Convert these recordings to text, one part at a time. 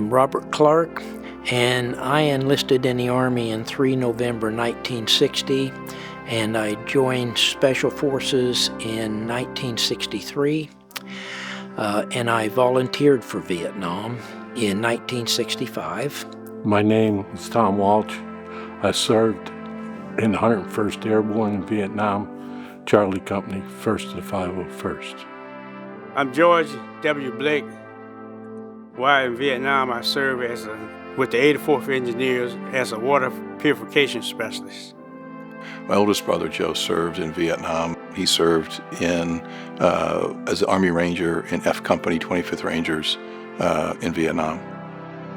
I'm Robert Clark, and I enlisted in the Army in 3 November 1960, and I joined Special Forces in 1963, and I volunteered for Vietnam in 1965. My name is Tom Walsh. I served in the 101st Airborne in Vietnam, Charlie Company, 1st to the 501st. I'm George W. Blake. While in Vietnam, I served with the 84th Engineers as a water purification specialist. My oldest brother, Joe, served in Vietnam. He served as an Army Ranger in F Company, 25th Rangers in Vietnam.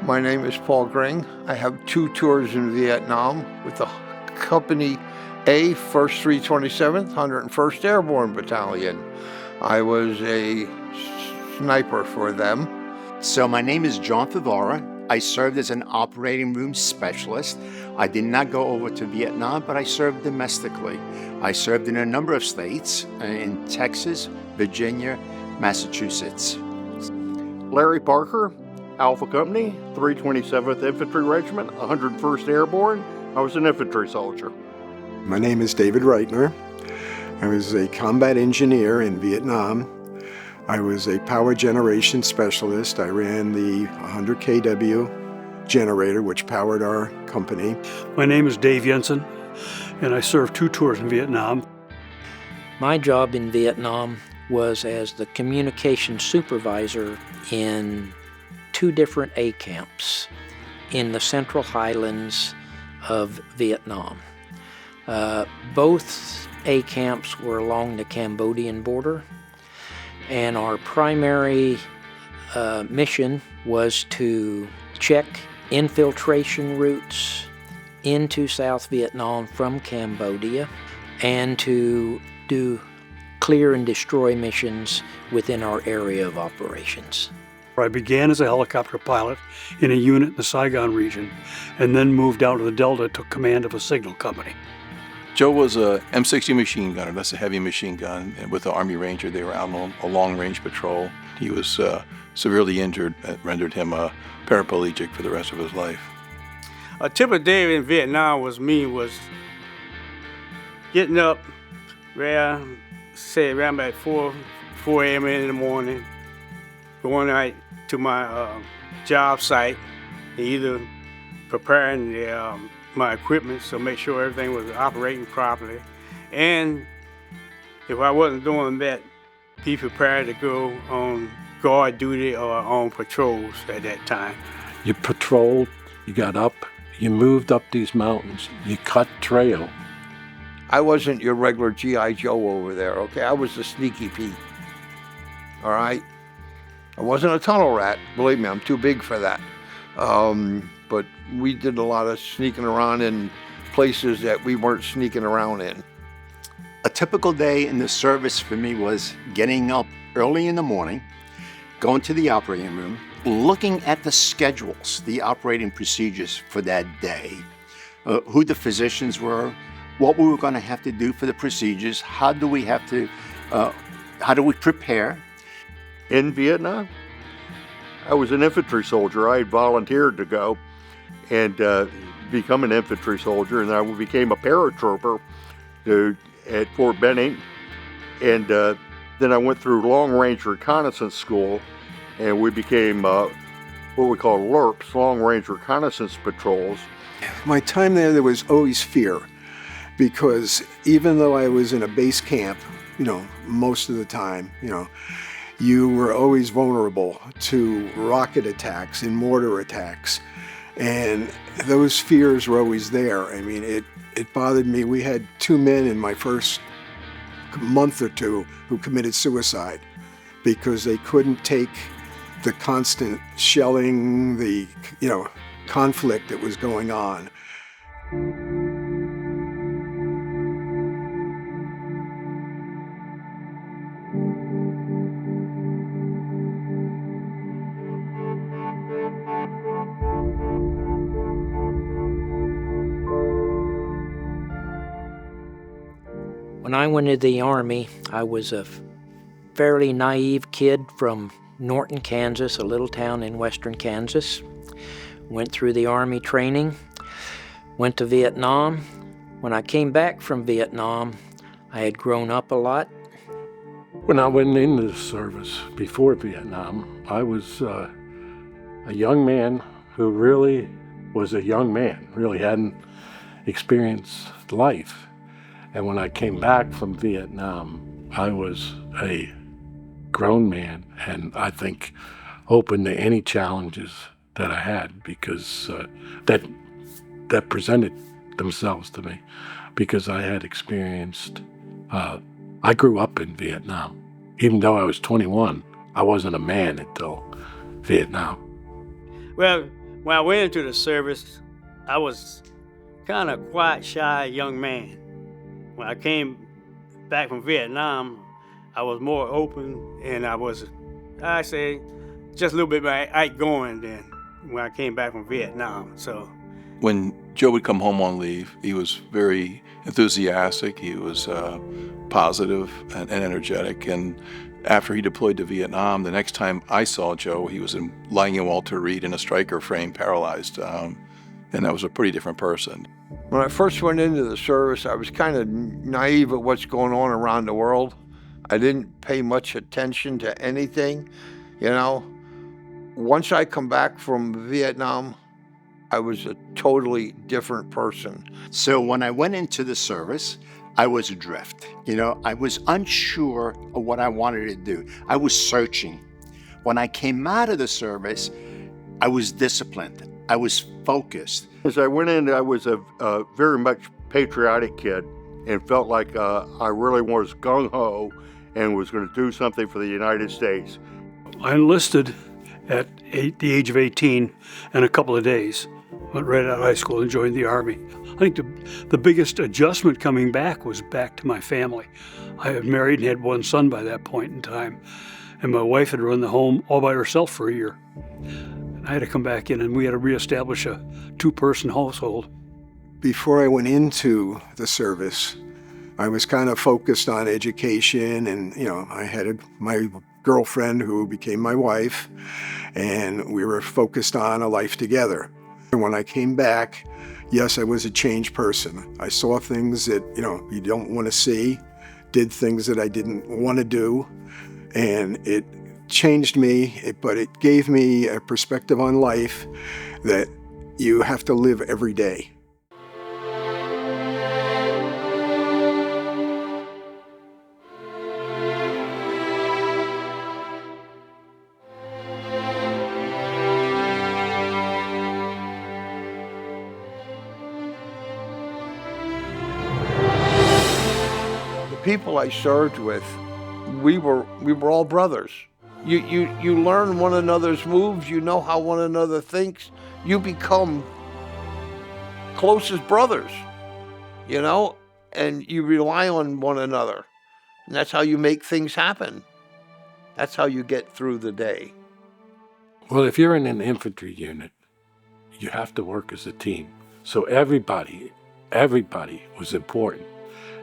My name is Paul Gring. I have 2 tours in Vietnam with the Company A, 1st 327th, 101st Airborne Battalion. I was a sniper for them. So my name is John Favara. I served as an operating room specialist. I did not go over to Vietnam, but I served domestically. I served in a number of states, in Texas, Virginia, Massachusetts. Larry Parker, Alpha Company, 327th Infantry Regiment, 101st Airborne. I was an infantry soldier. My name is David Reitner. I was a combat engineer in Vietnam. I was a power generation specialist. I ran the 100 kW generator, which powered our company. My name is Dave Jensen, and I served 2 tours in Vietnam. My job in Vietnam was as the communications supervisor in 2 different A camps in the Central Highlands of Vietnam. Both A camps were along the Cambodian border, and our primary mission was to check infiltration routes into South Vietnam from Cambodia and to do clear and destroy missions within our area of operations. I began as a helicopter pilot in a unit in the Saigon region and then moved out to the Delta, took command of a signal company. Joe was a M60 machine gunner. That's a heavy machine gun. And with the Army Ranger, they were out on a long-range patrol. He was severely injured. That rendered him paraplegic for the rest of his life. A typical day in Vietnam was getting up around about 4 a.m. in the morning, going out to my job site, either preparing my equipment, so make sure everything was operating properly. And if I wasn't doing that, be prepared to go on guard duty or on patrols at that time. You patrolled, you got up, you moved up these mountains, you cut trail. I wasn't your regular G.I. Joe over there, okay? I was the sneaky Pete, all right? I wasn't a tunnel rat. Believe me, I'm too big for that. But we did a lot of sneaking around in places that we weren't sneaking around in. A typical day in the service for me was getting up early in the morning, going to the operating room, looking at the schedules, the operating procedures for that day, who the physicians were, what we were going to have to do for the procedures, how do we prepare. In Vietnam, I was an infantry soldier. I had volunteered to go and become an infantry soldier, and I became a paratrooper at Fort Benning. And then I went through long-range reconnaissance school, and we became what we call LRPs, long-range reconnaissance patrols. My time there was always fear, because even though I was in a base camp, most of the time, you were always vulnerable to rocket attacks and mortar attacks. And those fears were always there. I mean, it bothered me. We had 2 men in my first month or 2 who committed suicide because they couldn't take the constant shelling, the conflict that was going on. When I went into the Army, I was a fairly naive kid from Norton, Kansas, a little town in western Kansas. Went through the Army training, went to Vietnam. When I came back from Vietnam, I had grown up a lot. When I went into the service before Vietnam, I was a young man who really was a young man, really hadn't experienced life. And when I came back from Vietnam, I was a grown man, and I think open to any challenges that I had, because that presented themselves to me, because I had experienced, I grew up in Vietnam. Even though I was 21, I wasn't a man until Vietnam. Well, when I went into the service, I was kind of quiet, shy young man. When I came back from Vietnam, I was more open, and I say, just a little bit more outgoing than when I came back from Vietnam. So When Joe would come home on leave, he was very enthusiastic. He was positive and energetic. And after he deployed to Vietnam, the next time I saw Joe, he was lying in Walter Reed in a striker frame, paralyzed. And that was a pretty different person. When I first went into the service, I was kind of naive at what's going on around the world. I didn't pay much attention to anything, you know. Once I come back from Vietnam, I was a totally different person. So when I went into the service, I was adrift. You know, I was unsure of what I wanted to do. I was searching. When I came out of the service, I was disciplined. I was focused. As I went in, I was a very much patriotic kid and felt like I really was gung-ho and was going to do something for the United States. I enlisted at the age of 18 in a couple of days. Went right out of high school and joined the Army. I think the biggest adjustment coming back was back to my family. I had married and had one son by that point in time, and my wife had run the home all by herself for a year. I had to come back in, and we had to reestablish a two-person household. Before I went into the service, I was kind of focused on education, and I had my girlfriend who became my wife, and we were focused on a life together. And when I came back, yes, I was a changed person. I saw things that you don't want to see, did things that I didn't want to do, and it changed me, but it gave me a perspective on life that you have to live every day. The people I served with, we were all brothers. You learn one another's moves, you know how one another thinks, you become close as brothers, and you rely on one another. And that's how you make things happen. That's how you get through the day. Well, if you're in an infantry unit, you have to work as a team. So everybody was important.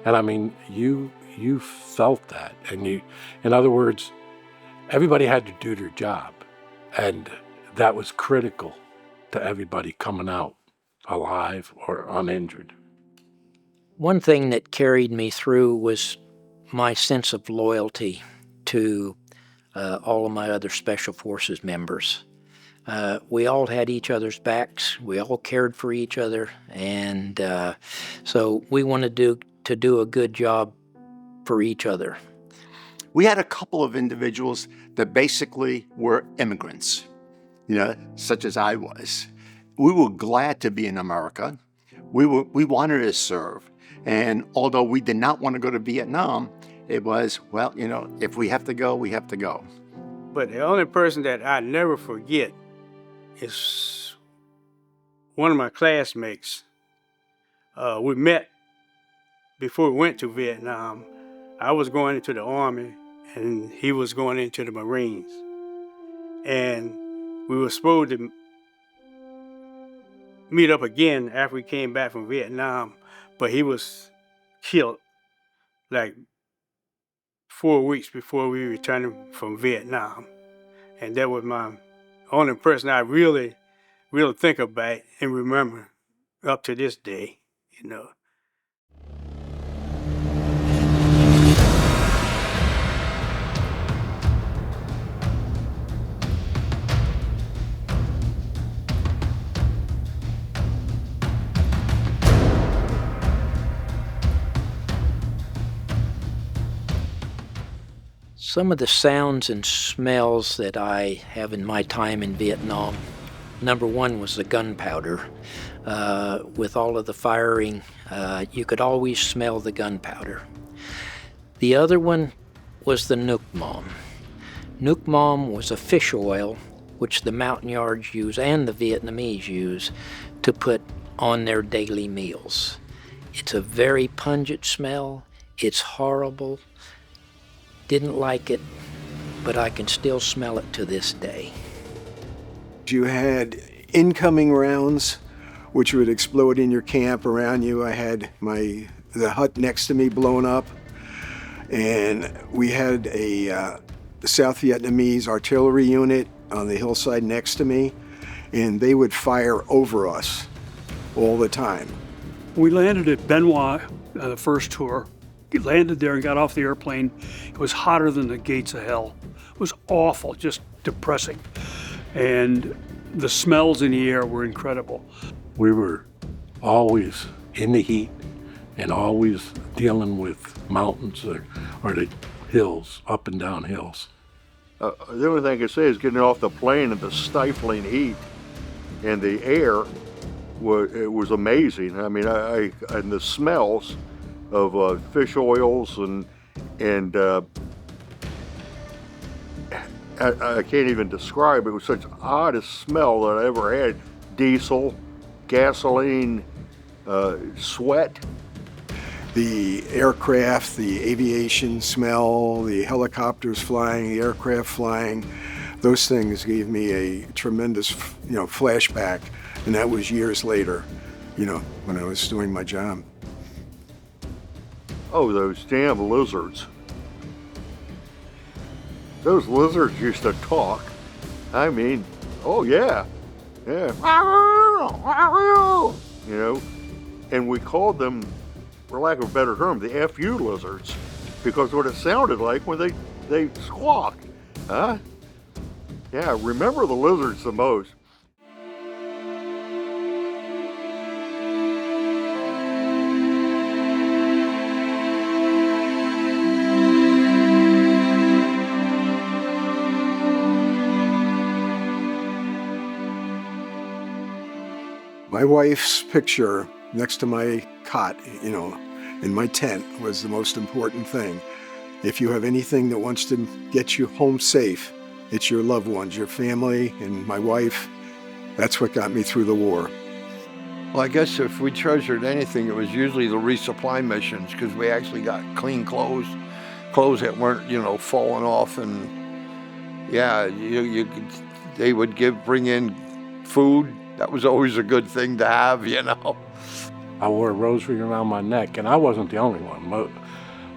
And I mean, you felt that. And in other words, everybody had to do their job. And that was critical to everybody coming out alive or uninjured. One thing that carried me through was my sense of loyalty to all of my other Special Forces members. We all had each other's backs. We all cared for each other. And so we wanted to do a good job for each other. We had a couple of individuals that basically were immigrants, such as I was. We were glad to be in America. We wanted to serve. And although we did not want to go to Vietnam, it was, well, if we have to go, we have to go. But the only person that I never forget is one of my classmates. We met before we went to Vietnam. I was going into the Army, and he was going into the Marines. And we were supposed to meet up again after we came back from Vietnam, but he was killed like 4 weeks before we returned from Vietnam. And that was my only person I really think about and remember up to this day, you know. Some of the sounds and smells that I have in my time in Vietnam, number one was the gunpowder. With all of the firing, you could always smell the gunpowder. The other one was the nuc mam. Nuc mam was a fish oil which the Montagnards use and the Vietnamese use to put on their daily meals. It's a very pungent smell. It's horrible. Didn't like it, but I can still smell it to this day. You had incoming rounds, which would explode in your camp around you. I had the hut next to me blown up, and we had the South Vietnamese artillery unit on the hillside next to me, and they would fire over us all the time. We landed at Benoit, the first tour. We landed there and got off the airplane. It was hotter than the gates of hell. It was awful, just depressing. And the smells in the air were incredible. We were always in the heat and always dealing with mountains or the hills, up and down hills. The only thing I can say is getting off the plane in the stifling heat and the air, it was amazing. I mean, and the smells of fish oils and I can't even describe it. It was such the oddest smell that I ever had. Diesel, gasoline, sweat. The aircraft, the aviation smell, the helicopters flying, the aircraft flying, those things gave me a tremendous, flashback. And that was years later, when I was doing my job. Oh, those damn lizards. Those lizards used to talk. I mean, oh yeah. And we called them, for lack of a better term, the FU lizards, because what it sounded like when they squawked. Huh? Yeah, remember the lizards the most. My wife's picture next to my cot, in my tent was the most important thing. If you have anything that wants to get you home safe, it's your loved ones, your family, and my wife. That's what got me through the war. Well, I guess if we treasured anything, it was usually the resupply missions, because we actually got clean clothes that weren't, falling off, and yeah, they would bring in food. That was always a good thing to have, I wore a rosary around my neck, and I wasn't the only one.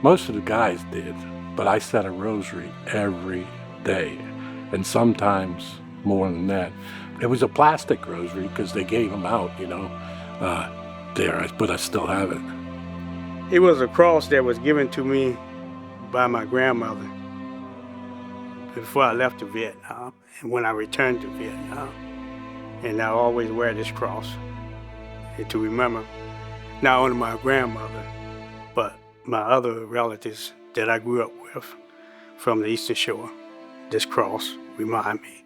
Most of the guys did, but I said a rosary every day, and sometimes more than that. It was a plastic rosary because they gave them out, but I still have it. It was a cross that was given to me by my grandmother before I left to Vietnam and when I returned to Vietnam. And I always wear this cross to remember not only my grandmother, but my other relatives that I grew up with from the Eastern Shore. This cross reminds me.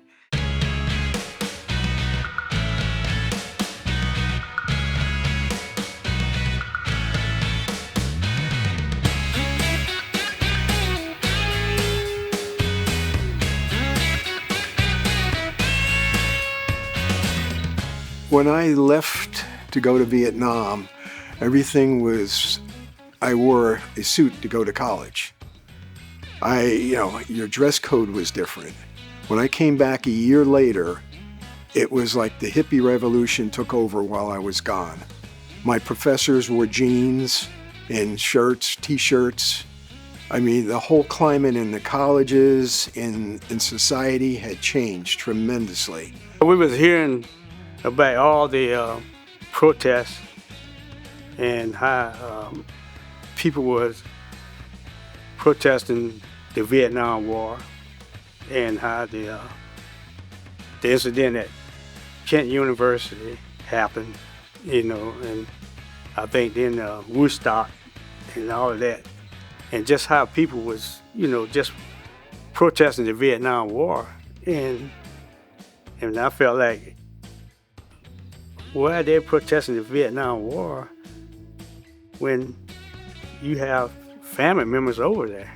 When I left to go to Vietnam, everything was, I wore a suit to go to college. Your dress code was different. When I came back a year later, it was like the hippie revolution took over while I was gone. My professors wore jeans and shirts, t-shirts, I mean, the whole climate in the colleges, in society had changed tremendously. We was hearing about all the protests and how people was protesting the Vietnam War and how the incident at Kent University happened, you know, and I think then Woodstock and all of that, and just how people was, you know, just protesting the Vietnam War, and I felt like, why are they protesting the Vietnam War when you have family members over there?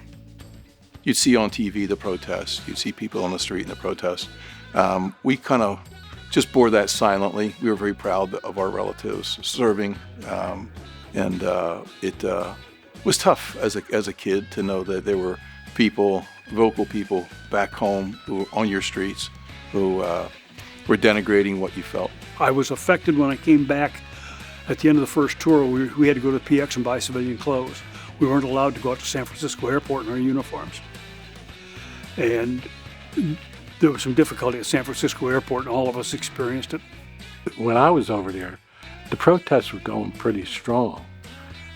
You'd see on TV the protests. You'd see people on the street in the protests. We kind of just bore that silently. We were very proud of our relatives serving, and it was tough as a kid to know that there were people, vocal people back home who were on your streets who were denigrating what you felt. I was affected when I came back at the end of the first tour. We had to go to the PX and buy civilian clothes. We weren't allowed to go out to San Francisco Airport in our uniforms. And there was some difficulty at San Francisco Airport, and all of us experienced it. When I was over there, the protests were going pretty strong.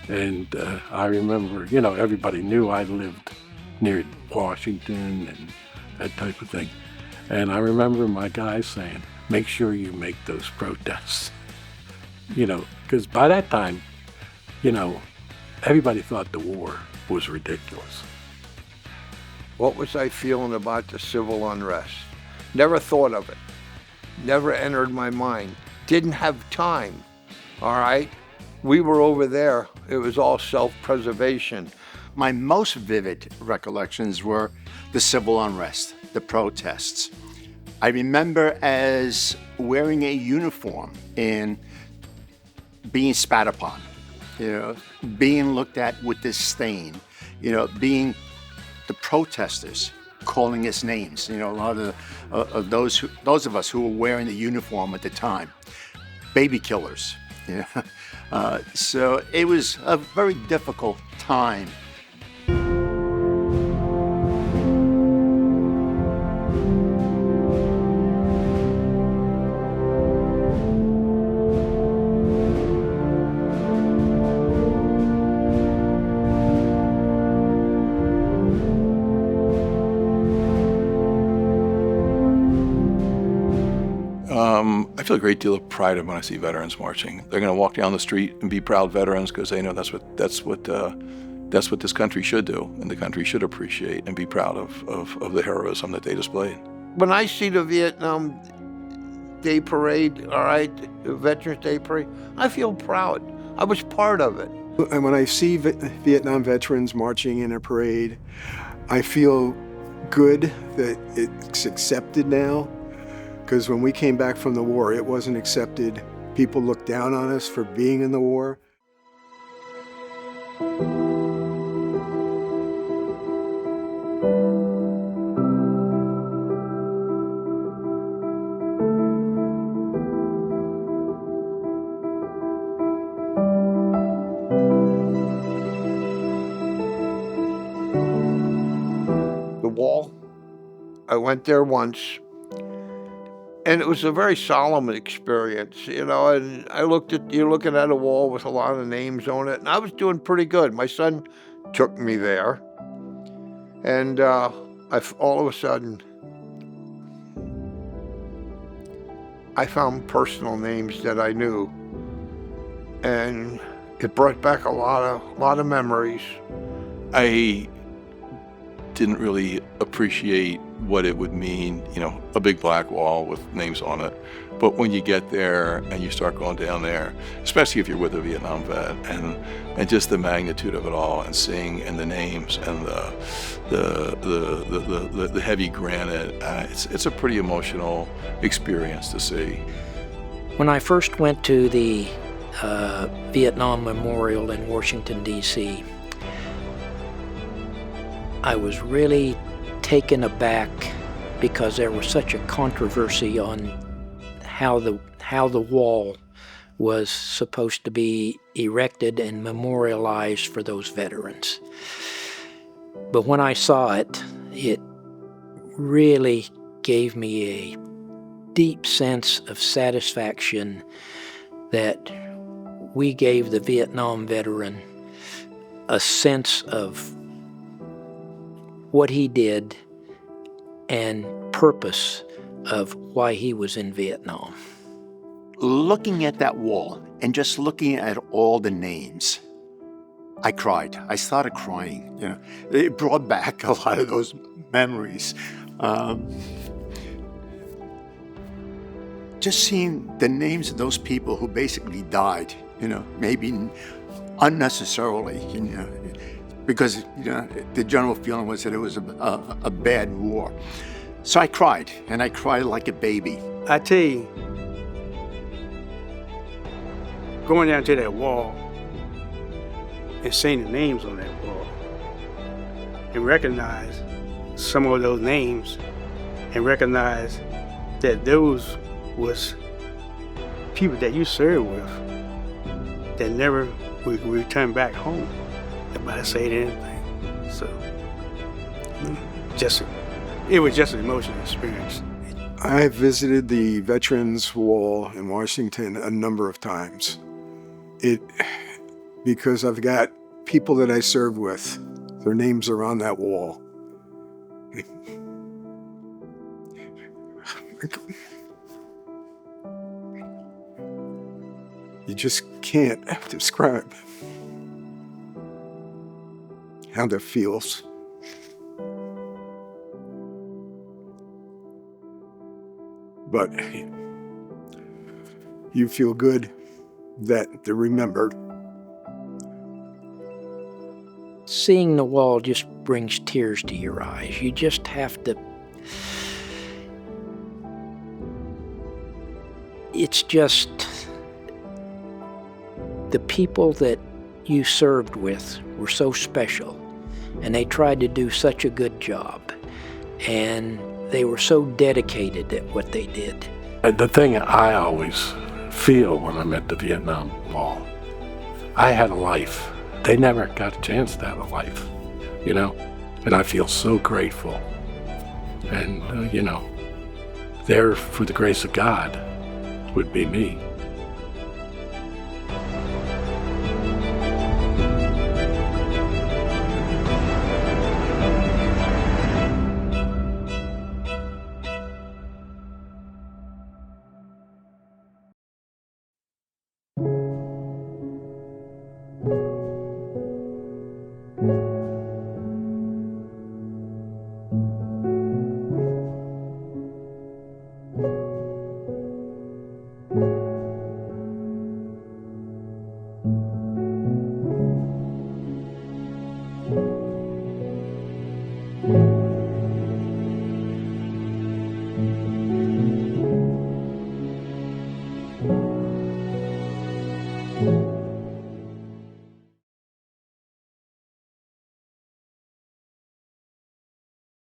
And I remember, you know, everybody knew I lived near Washington and that type of thing. And I remember my guys saying, make sure you make those protests. You know, because by that time, you know, everybody thought the war was ridiculous. What was I feeling about the civil unrest? Never thought of it. Never entered my mind. Didn't have time, all right? We were over there. It was all self-preservation. My most vivid recollections were the civil unrest, the protests. I remember as wearing a uniform and being spat upon, you know, being looked at with disdain, you know, being the protesters calling us names, you know, a lot of those of us who were wearing the uniform at the time, baby killers, you know. So it was a very difficult time. I feel a great deal of pride when I see veterans marching. They're going to walk down the street and be proud veterans because they know that's what this country should do, and the country should appreciate and be proud of the heroism that they displayed. When I see the Vietnam Day Parade, all right, the Veterans Day Parade, I feel proud. I was part of it. And when I see Vietnam veterans marching in a parade, I feel good that it's accepted now. Because when we came back from the war, it wasn't accepted. People looked down on us for being in the war. The wall, I went there once. And it was a very solemn experience, you know, and you're looking at a wall with a lot of names on it, and I was doing pretty good. My son took me there, and all of a sudden, I found personal names that I knew, and it brought back a lot of memories. I didn't really appreciate what it would mean, you know, a big black wall with names on it. But when you get there and you start going down there, especially if you're with a Vietnam vet, and just the magnitude of it all, and seeing and the names and the heavy granite, it's a pretty emotional experience to see. When I first went to the Vietnam Memorial in Washington, D.C., I was really taken aback because there was such a controversy on how the wall was supposed to be erected and memorialized for those veterans. But when I saw it, it really gave me a deep sense of satisfaction that we gave the Vietnam veteran a sense of what he did and purpose of why he was in Vietnam. Looking at that wall and just looking at all the names, I cried. I started crying. You know, it brought back a lot of those memories. Just seeing the names of those people who basically died, you know, maybe unnecessarily, you know, because, you know, the general feeling was that it was a bad war. So I cried, and I cried like a baby. I tell you, going down to that wall and seeing the names on that wall and recognize some of those names and recognize that those was people that you served with that never would return back home. Nobody said anything. So, it was just an emotional experience. I visited the Veterans Wall in Washington a number of times. Because I've got people that I served with, their names are on that wall. You just can't describe how that feels. But you feel good that they're remembered. Seeing the wall just brings tears to your eyes. You just have to... It's just... The people that you served with were so special, and they tried to do such a good job, and they were so dedicated at what they did. The thing I always feel when I'm at the Vietnam Wall, I had a life. They never got a chance to have a life, you know? And I feel so grateful. And, you know, there for the grace of God would be me.